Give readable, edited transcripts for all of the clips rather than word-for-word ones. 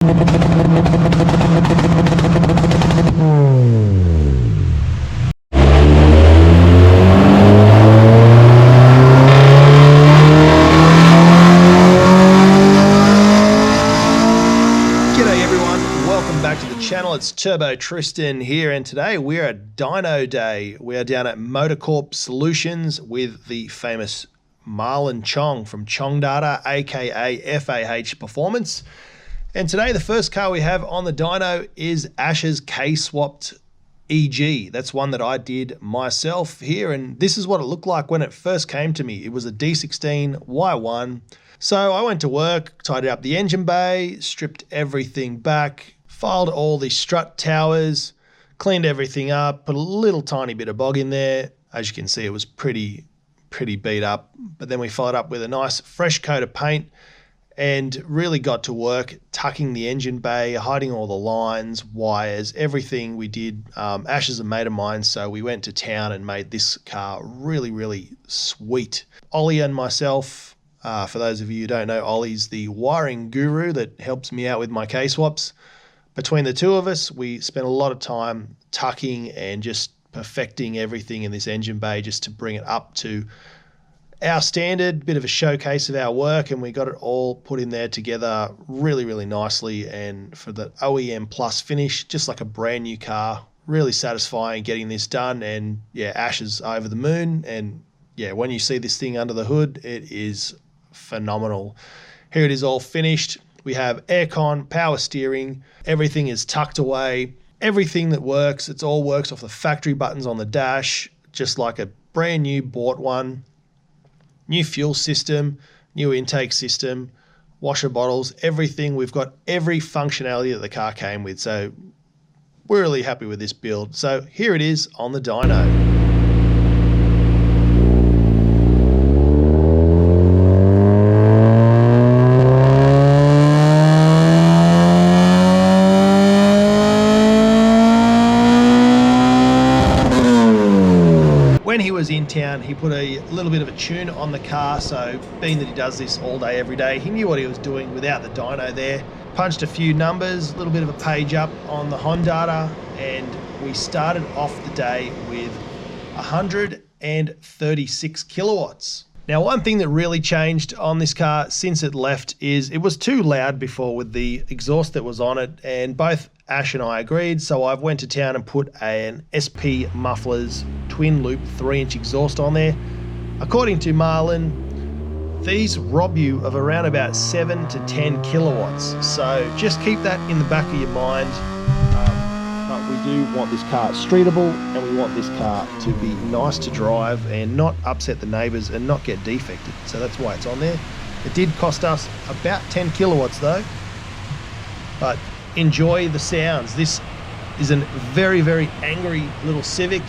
It's Turbo Tristan here, and today we're at Dyno Day. We are down at MotorCorp Solutions with the famous Marlon Chong from Chong Data, aka FAH Performance. And today the first car we have on the dyno is Ash's K-swapped EG. That's one that I did myself here, and this is what it looked like when it first came to me. It was a D16 Y1. So I went to work, tidied up the engine bay, stripped everything back, filed all the strut towers, cleaned everything up, put a little tiny bit of bog in there. As you can see, it was pretty beat up. But then we followed up with a nice fresh coat of paint and really got to work tucking the engine bay, hiding all the lines, wires, everything we did. Ash is a mate of mine, so we went to town and made this car really sweet. Ollie and myself, for those of you who don't know, Ollie's the wiring guru that helps me out with my K-swaps. Between the two of us, we spent a lot of time tucking and just perfecting everything in this engine bay just to bring it up to our standard, bit of a showcase of our work, and we got it all put in there together really nicely, and for the OEM plus finish, just like a brand new car. Really satisfying getting this done, and yeah, Ash is over the moon, and yeah, when you see this thing under the hood, it is phenomenal. Here it is all finished. We have aircon, power steering, everything is tucked away, everything that works, it all works off the factory buttons on the dash, just like a brand new bought one. New fuel system, new intake system, washer bottles, everything. We've got every functionality that the car came with, so we're really happy with this build. So here it is on the dyno. When he was in town, he put a little bit of a tune on the car, so being that he does this all day, every day, he knew what he was doing without the dyno there. Punched a few numbers, a little bit of a page up on the Honda, and we started off the day with 136 kilowatts. Now, one thing that really changed on this car since it left is it was too loud before with the exhaust that was on it, and both Ash and I agreed, so I went to town and put an SP Mufflers twin loop 3-inch exhaust on there. According to Marlon, these rob you of around about 7 to 10 kilowatts, so just keep that in the back of your mind. But we do want this car streetable, and we want this car to be nice to drive and not upset the neighbours and not get defected, so that's why it's on there. It did cost us about 10 kilowatts though, but enjoy the sounds. This is a very angry little Civic.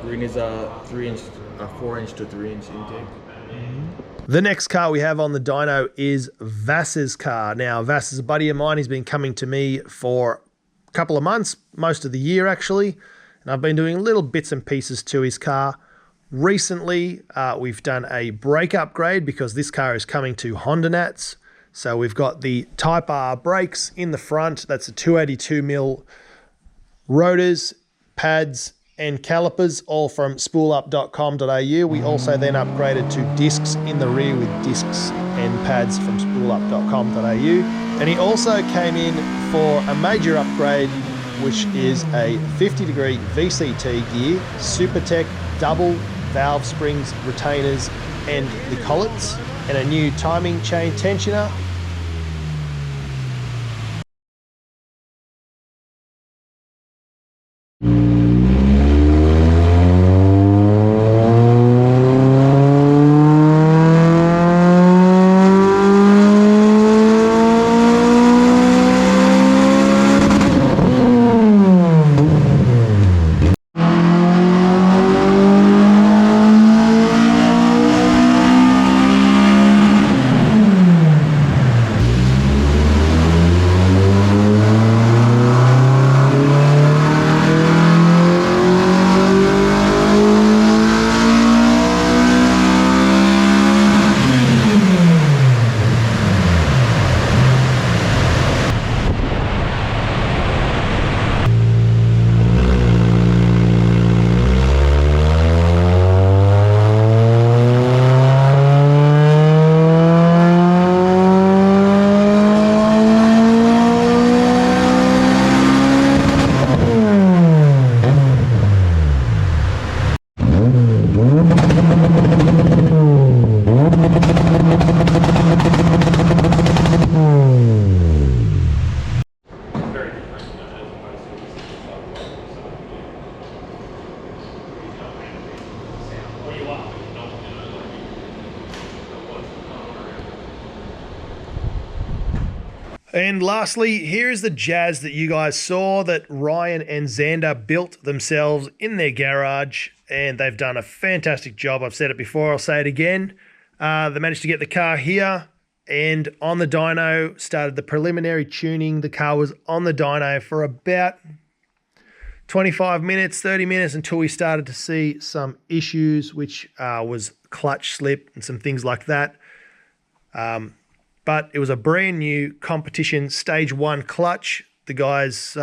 green is a 4-inch to 3-inch intake. The next car we have on the dyno is Vass's car. Now, Vass is a buddy of mine. He's been coming to me for a couple of months, most of the year actually, and I've been doing little bits and pieces to his car. Recently, we've done a brake upgrade because this car is coming to Honda Nats. So we've got the Type R brakes in the front. That's a 282mm rotors, pads, and calipers, all from spoolup.com.au. We also then upgraded to discs in the rear with discs and pads from spoolup.com.au. And he also came in for a major upgrade, which is a 50-degree VCT gear, SuperTech double valve springs, retainers, and the collets, and a new timing chain tensioner. And lastly, here is the Jazz that you guys saw that Ryan and Xander built themselves in their garage, and they've done a fantastic job. I've said it before, I'll say it again. They managed to get the car here and on the dyno, started the preliminary tuning. The car was on the dyno for about 25 minutes, 30 minutes until we started to see some issues, which was clutch slip and some things like that. But it was a brand new competition stage 1 clutch. The guys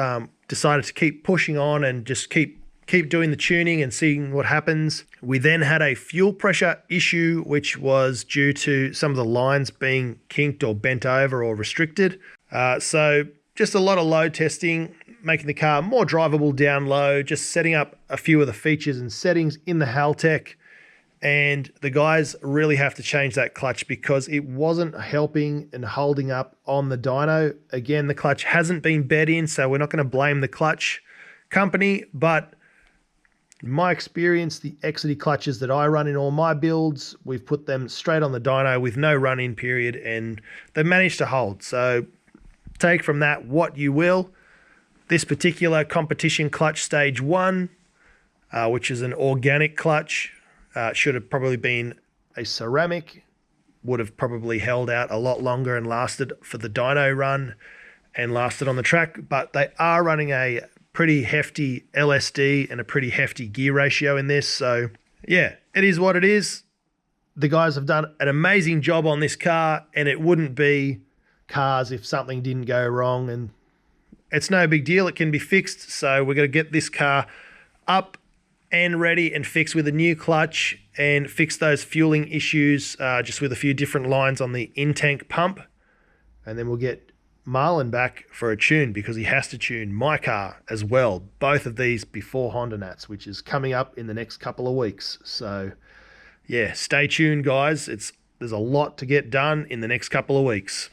decided to keep pushing on and just keep doing the tuning and seeing what happens. We then had a fuel pressure issue, which was due to some of the lines being kinked or bent over or restricted. So just a lot of load testing, making the car more drivable down low, just setting up a few of the features and settings in the Haltech. And the guys really have to change that clutch because it wasn't helping and holding up on the dyno. Again, the clutch hasn't been bed in, so we're not going to blame the clutch company. But in my experience, the EXEDY clutches that I run in all my builds, we've put them straight on the dyno with no run-in period, and they managed to hold. So take from that what you will. This particular competition clutch stage 1, which is an organic clutch, should have probably been a ceramic, would have probably held out a lot longer and lasted for the dyno run and lasted on the track. But they are running a pretty hefty LSD and a pretty hefty gear ratio in this. So yeah, it is what it is. The guys have done an amazing job on this car, and it wouldn't be cars if something didn't go wrong, and it's no big deal. It can be fixed. So we're going to get this car up and ready and fixed with a new clutch and fix those fueling issues just with a few different lines on the in-tank pump. And then we'll get Marlon back for a tune because he has to tune my car as well. Both of these before Honda Nats, which is coming up in the next couple of weeks. So yeah, stay tuned guys. There's a lot to get done in the next couple of weeks.